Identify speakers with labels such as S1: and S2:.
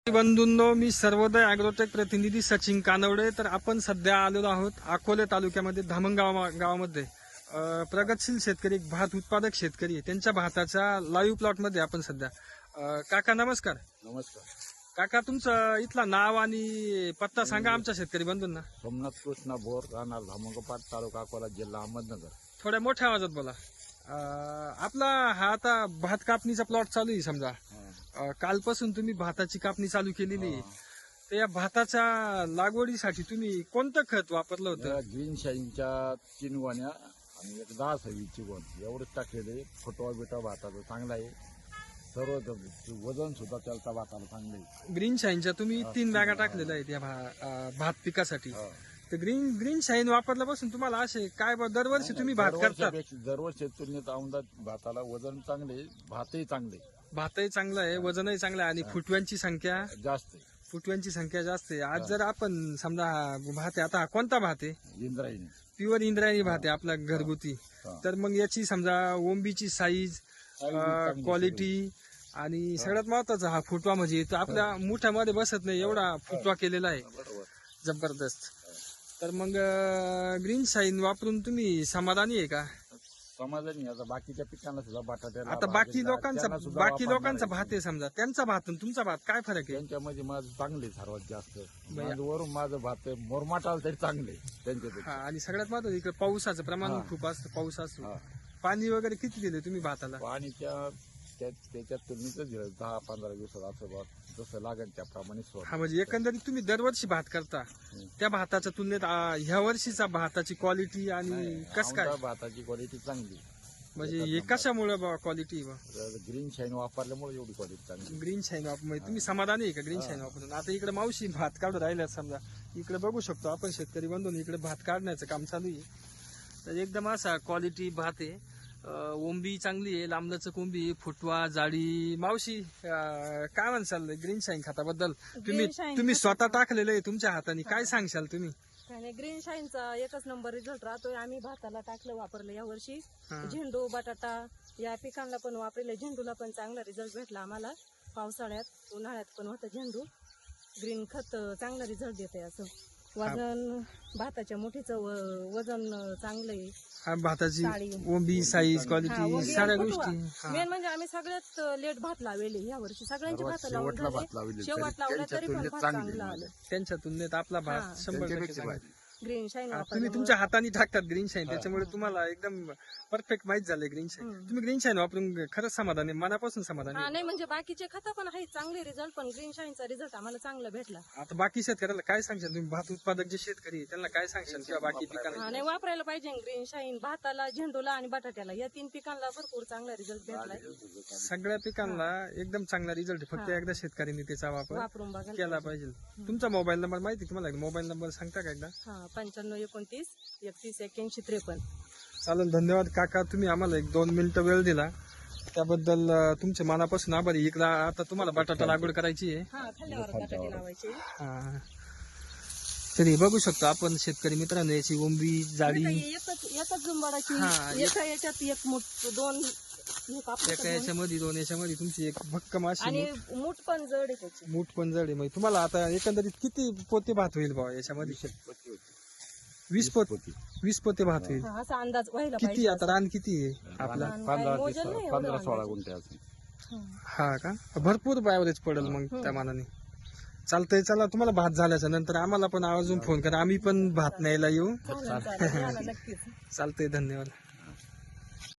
S1: बंधूंनो, मी सर्वोदय अॅग्रोटेक प्रतिनिधी सचिन कानवडे. तर आपण सध्या आलेलो आहोत अकोले तालुक्यामध्ये धामणगाव गावामध्ये. प्रगतशील शेतकरी, भात उत्पादक शेतकरी, त्यांच्या भाताच्या लाईव्ह प्लॉट मध्ये आपण सध्या. काका नमस्कार.
S2: नमस्कार
S1: काका, तुमचं इथला नाव आणि पत्ता सांगा आमच्या शेतकरी बंधूंना.
S2: सोमनाथ कृष्णा बोर, राहणार धामणगाव, तालुका अकोला, जिल्हा अहमदनगर.
S1: थोड्या मोठ्या आवाजात बोला. आपला हा आता भात कापणीचा प्लॉट चालू आहे समजा. कालपासून तुम्ही भाताची कापणी चालू केलेली आहे. तर या भाताच्या लागवडीसाठी तुम्ही कोणतं खत वापरलं होतं?
S2: ग्रीन शाईनच्या 3 गोण्या आणि एक 10-26 गोण एवढंच टाकलेले. फुटवा बिटवा भाताचा चांगला आहे. सर्व वजन सुद्धा त्याचा भाताला चांगलं आहे.
S1: ग्रीन शाईनच्या तुम्ही 3 बॅगा टाकलेल्या आहेत या भात पिकासाठी. तर ग्रीन शाईन वापरल्यापासून तुम्हाला असे काय दरवर्षी तुम्ही भात करता?
S2: दरवर्षी तुलनेत औंदा भाताला वजन चांगले, भातही चांगले.
S1: भातही चांगलं आहे, वजनही चांगलं आहे आणि फुटव्यांची संख्या
S2: जास्त आहे.
S1: फुटव्यांची संख्या जास्त आहे. आज जर आपण समजा भात आहे, आता कोणता भात आहे?
S2: इंद्रायणी,
S1: प्युअर इंद्रायणी भात आहे आपला घरगुती. तर मग याची समजा ओंबीची साईज, क्वालिटी आणि सगळ्यात महत्वाचा हा फुटवा, म्हणजे आपल्या मुठ्यामध्ये बसत नाही एवढा फुटवा केलेला आहे, जबरदस्त. तर मग ग्रीन शाईन वापरून तुम्ही समाधानी आहे का?
S2: समाधानी. आता बाकीच्या पिकांना सुद्धा बटाट्याला,
S1: आता बाकी लोकांचा भात आहे समजा, त्यांचा भात आणि तुमचा भात काय फरक आहे?
S2: त्यांच्यामध्ये माझं चांगले सर्वात जास्त. वरून माझं भात मोरमाट आलं तरी चांगले त्यांच्यापेक्षा.
S1: आणि सगळ्यात महत्वाचं इकडे पावसाचं प्रमाण खूप असतं. पाऊस असतो. पाणी वगैरे किती दिले तुम्ही भाताला?
S2: पाणी त्याच्यात तुलनेच 10-15 दिवसात असं भात जसं लागेल त्याप्रमाणे सोड.
S1: हा, म्हणजे एकंदरीत तुम्ही दरवर्षी भात करता, त्या भाताच्या तुलनेत ह्या वर्षीचा भाताची क्वालिटी आणि कसं काय?
S2: भाताची क्वालिटी चांगली.
S1: म्हणजे हे कशामुळे क्वालिटी?
S2: ग्रीन शाईन वापरल्यामुळे एवढी क्वालिटी चांगली.
S1: ग्रीन शाईन म्हणजे तुम्ही समाधानी आहे का ग्रीन शाईन वापरून? आता इकडे मावशी भात काढून राहिल्यात समजा, इकडे बघू शकतो आपण शेतकरी बंधून, इकडे भात काढण्याचं काम चालू आहे. तर एकदम असा क्वालिटी भात आहे. ओंबी चांगली आहे, लांबलचक ओंबी, फुटवा, जाडी. मावशी काय म्हणसाल ग्रीन शाईन खताबद्दल? तुम्ही स्वतः टाकलेलं आहे तुमच्या हाताने, काय सांगशाल तुम्ही?
S3: ग्रीन शाईनचा एकच नंबर रिझल्ट राहतोय. आम्ही भाताला टाकलं, वापरलं या वर्षी. झेंडू, बटाटा या पिकांना पण वापरले. झेंडूला पण चांगला रिझल्ट भेटला आम्हाला. पावसाळ्यात, उन्हाळ्यात पण होतं झेंडू. ग्रीन खत चांगला रिझल्ट देते. असं वजन भाताच्या मुठीचं वजन चांगलं आहे.
S1: भाताची ओंबी, साईज, क्वालिटी, सगळ्या गोष्टी.
S3: मेन म्हणजे आम्ही सगळ्यात लेट भात लावले या वर्षी. सगळ्यांचे भात लावून शेवट लावला तरी पण भात चांगलं आलं.
S1: त्यांच्या तुलनेत आपला भात 100%
S3: ग्रीन शाईन
S1: तुम्ही तुमच्या हाताने टाकतात ग्रीन शाईन, त्याच्यामुळे तुम्हाला एकदम परफेक्ट माहित झाले ग्रीन शाईन. तुम्ही ग्रीन शाईन वापरून खरंच समाधान आहे, मनापासून समाधान आहे?
S3: नाही, म्हणजे बाकीचे खतं पण आहेत चांगले रिझल्ट, पण ग्रीन शाईनचा रिझल्ट आम्हाला चांगला भेटला.
S1: आता बाकी शेतकऱ्याला काय सांगशाल तुम्ही? भात उत्पादक जे शेतकरी आहे त्यांना काय सांगशाल किंवा बाकी पिकांना?
S3: नाही, वापरायला पाहिजे ग्रीन शाईन. भाताला, झेंडूला आणि बटाट्याला या 3 पिकांना भरपूर चांगला रिझल्ट भेटलाय.
S1: सगळ्या पिकांना एकदम चांगला रिझल्ट. फक्त एकदा शेतकऱ्यांनी त्याचा वापर केला पाहिजे. तुमचा मोबाईल नंबर माहिती तुम्हाला? मोबाईल नंबर सांगता का एकदा?
S3: 9529 31 81 53.
S1: चालेल, धन्यवाद काका, तुम्ही आम्हाला 1-2 मिनिटं वेळ दिला त्याबद्दल तुमच्या मनापासून आभारी. इकडं आता तुम्हाला बटाटा लागवड करायची आहे.
S3: बटाटे लावायचे.
S1: तरी बघू शकतो आपण शेतकरी मित्रांनो, याची ओंबी, जाडी
S3: एकच जुंबाडाची, एका याच्यात एक मूठ, 2
S1: एका याच्यामध्ये 2 याच्यामध्ये तुमची एक भक्कम अशी
S3: आणि मूठ पण जड आहे त्याची.
S1: मूठ पण जड आहे. म्हणजे तुम्हाला आता एकंदरीत किती पोते भात होईल बाबा याच्यामध्ये? 20 पोते भात होईल
S3: असा अंदाज व्हायला
S1: किती?
S3: पाहिजे.
S1: आता रान किती आहे आपला?
S2: 15-16 गुंठे असते.
S1: हा का? भरपूर ॲव्हरेज पडेल मग त्या मानाने. चालतंय, चला तुम्हाला भात झाल्याच्या नंतर आम्हाला पण आवर्जून फोन करा, आम्ही पण भात न्यायला येऊ.
S3: चालेल, नक्कीच.
S1: चालतंय, धन्यवाद.